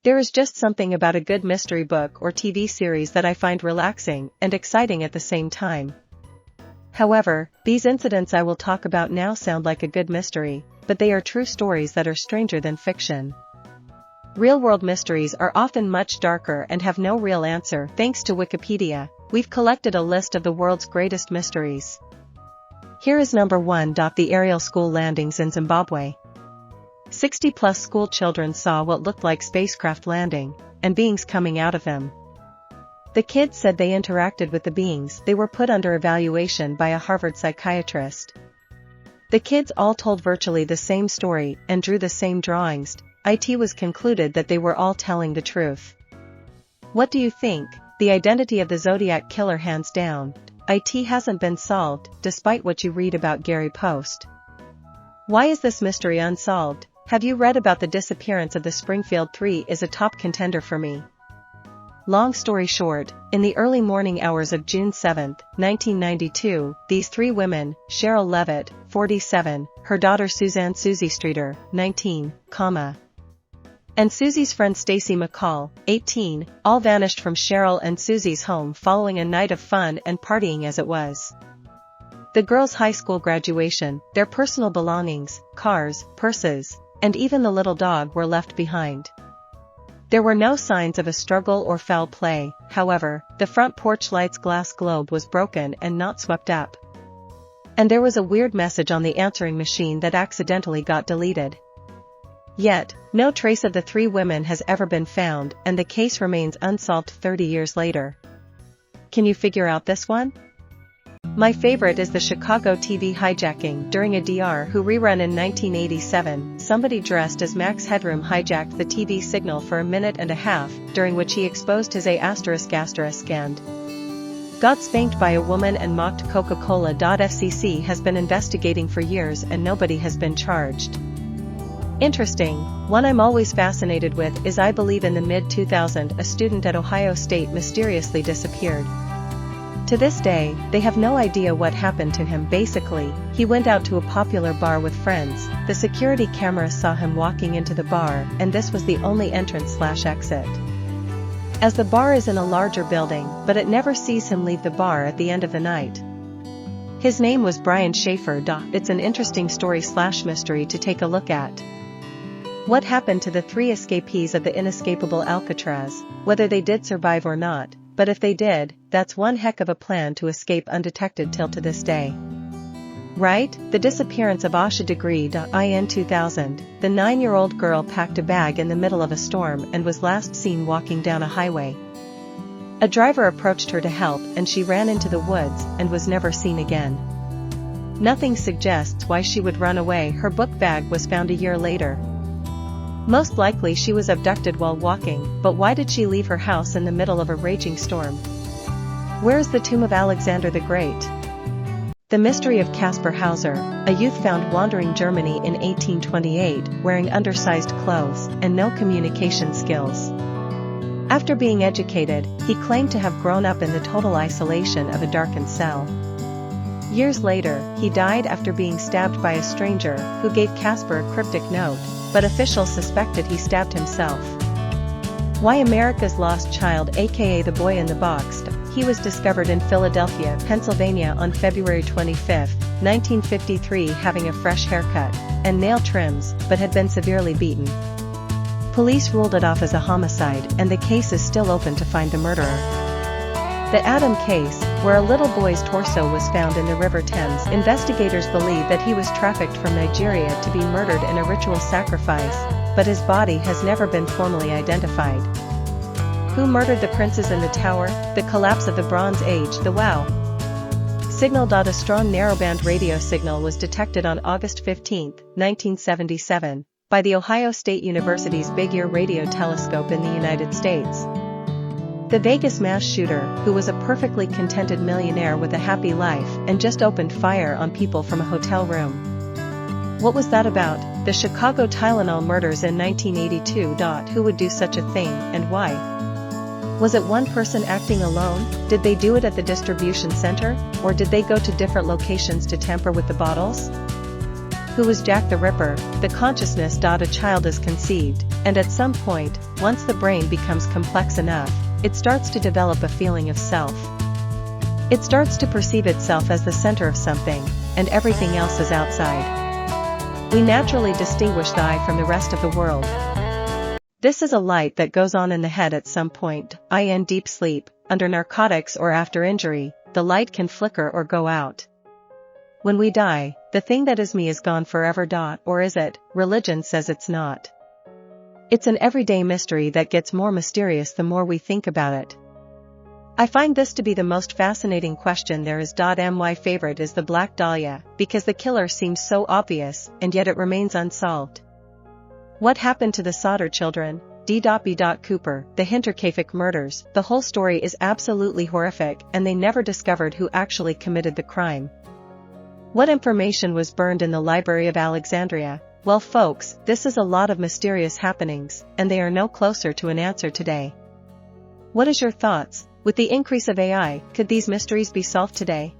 There is just something about a good mystery book or TV series that I find relaxing and exciting at the same time. However, these incidents I will talk about now sound like a good mystery, but they are true stories that are stranger than fiction. Real-world mysteries are often much darker and have no real answer. Thanks to Wikipedia, we've collected a list of the world's greatest mysteries. Here is number 1. The aerial school landings in Zimbabwe. 60-plus school children saw what looked like spacecraft landing, and beings coming out of them. The kids said they interacted with the beings. They were put under evaluation by a Harvard psychiatrist. The kids all told virtually the same story and drew the same drawings. It was concluded that they were all telling the truth. What do you think? The identity of the Zodiac killer hands down. It hasn't been solved, despite what you read about Gary Post. Why is this mystery unsolved? Have you read about the disappearance of the Springfield 3? Is a top contender for me. Long story short, in the early morning hours of June 7, 1992, these 3 women, Cheryl Levitt, 47, her daughter Suzanne Susie Streeter, 19, and Susie's friend Stacy McCall, 18, all vanished from Cheryl and Susie's home following a night of fun and partying as it was. The girls' high school graduation, their personal belongings, cars, purses, and even the little dog were left behind. There were no signs of a struggle or foul play. However, the front porch light's glass globe was broken and not swept up. And there was a weird message on the answering machine that accidentally got deleted. Yet, no trace of the 3 women has ever been found, and the case remains unsolved 30 years later. Can you figure out this one? My favorite is the Chicago TV hijacking. During a DR Who rerun in 1987, somebody dressed as Max Headroom hijacked the TV signal for a minute and a half, during which he exposed his and got spanked by a woman and mocked Coca-Cola. FCC has been investigating for years and nobody has been charged. Interesting. One I'm always fascinated with is I believe in the mid-2000s a student at Ohio State mysteriously disappeared. To this day, they have no idea what happened to him. Basically, he went out to a popular bar with friends, the security cameras saw him walking into the bar, and this was the only entrance/exit. As the bar is in a larger building, but it never sees him leave the bar at the end of the night. His name was Brian Schaefer. It's an interesting story/mystery to take a look at. What happened to the 3 escapees of the inescapable Alcatraz, whether they did survive or not? But if they did, that's one heck of a plan to escape undetected till to this day. Right? The disappearance of Asha Degree. In 2000, the 9-year-old girl packed a bag in the middle of a storm and was last seen walking down a highway. A driver approached her to help and she ran into the woods and was never seen again. Nothing suggests why she would run away. Her book bag was found a year later. Most likely she was abducted while walking, but why did she leave her house in the middle of a raging storm? Where is the tomb of Alexander the Great? The mystery of Caspar Hauser, a youth found wandering Germany in 1828, wearing undersized clothes and no communication skills. After being educated, he claimed to have grown up in the total isolation of a darkened cell. Years later, he died after being stabbed by a stranger who gave Caspar a cryptic note, but officials suspected he stabbed himself. Why America's Lost Child, aka the Boy in the Box? He was discovered in Philadelphia, Pennsylvania on February 25, 1953, having a fresh haircut and nail trims, but had been severely beaten. Police ruled it off as a homicide and the case is still open to find the murderer. The Adam case, where a little boy's torso was found in the River Thames, investigators believe that he was trafficked from Nigeria to be murdered in a ritual sacrifice, but his body has never been formally identified. Who murdered the princes in the tower? The collapse of the Bronze Age. The WOW signal. A strong narrowband radio signal was detected on August 15, 1977, by the Ohio State University's Big Ear radio telescope in the United States. The Vegas mass shooter, who was a perfectly contented millionaire with a happy life and just opened fire on people from a hotel room. What was that about? The Chicago Tylenol murders in 1982. Who would do such a thing, and why? Was it one person acting alone? Did they do it at the distribution center, or did they go to different locations to tamper with the bottles? Who was Jack the Ripper? The consciousness. A child is conceived, and at some point, once the brain becomes complex enough, it starts to develop a feeling of self. It starts to perceive itself as the center of something, and everything else is outside. We naturally distinguish the I from the rest of the world. This is a light that goes on in the head at some point, i.e. in deep sleep, under narcotics or after injury. The light can flicker or go out. When we die, the thing that is me is gone forever. Or is it? Religion says it's not. It's an everyday mystery that gets more mysterious the more we think about it. I find this to be the most fascinating question there is. My favorite is the Black Dahlia, because the killer seems so obvious, and yet it remains unsolved. What happened to the Sodder children? D. B. Cooper, the Hinterkaifeck murders. The whole story is absolutely horrific, and they never discovered who actually committed the crime. What information was burned in the Library of Alexandria? Well folks, this is a lot of mysterious happenings, and they are no closer to an answer today. What is your thoughts? With the increase of AI, could these mysteries be solved today?